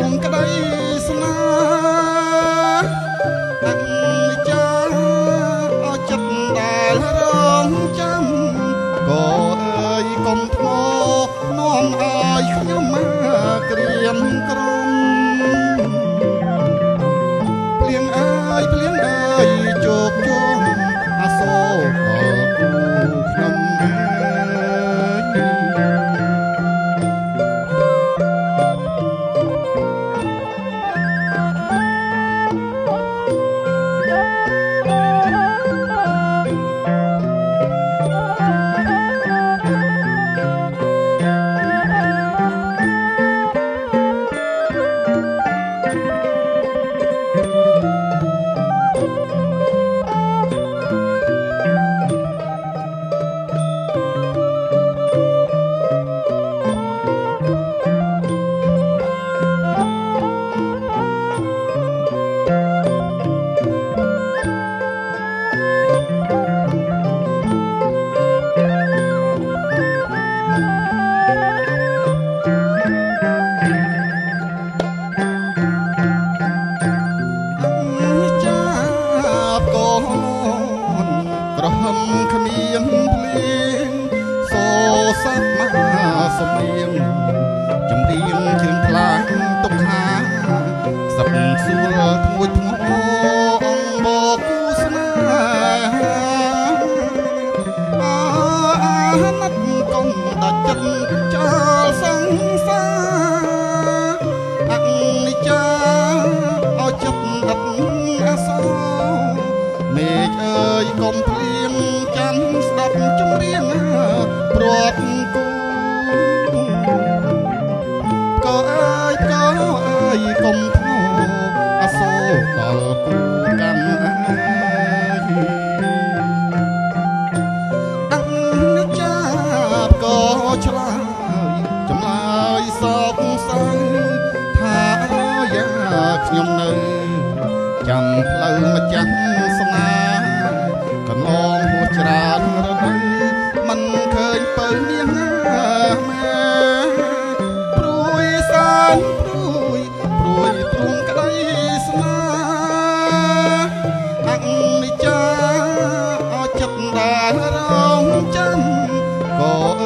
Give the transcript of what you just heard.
ងក្តីស្នេហ៍អនិច្ចាអោចិត្តដែលរងចាំក៏អើយកុំថ្មនាំឲ្យខ្ញុំមកក្រៀមក្រំភ្លៀងអើយភ្លៀងអើយជោគជុំអាសូរដល់គូខ្ញុំក្រហមគ្មានភ្លៀងសូស័ព្ទមកសំនៀងចំរៀងជើងខ្លាំងទុកខាសឹកសួរធ្ងួយធ្ងរអង្គបគូស្នេហាអាណិតកុំដាច់ចិត្តចោលសង្សារអនិច្ចាអោចិត្តដិតអាសោមេឃអើយកុំភ្លៀងចាំស្ដាប់ចម្រៀងព្រាត់គូក៏អើយកុំធូរអាសូរដល់គូកាន់អនិច្ចាក៏ឆ្លើយចម្លើយសោកសៅថាយ៉ាខ្ញុំនៅចាំផ្លូវម្ចាស់ស្នេហ៍កន្លងហួសច្រើនរដូវមិនឃើញពៅនាងម៉ែព្រួយសានព្រួយព្រួងក្តីស្នេហ៍អនិច្ចាអោចិត្តដែលរងចាំក៏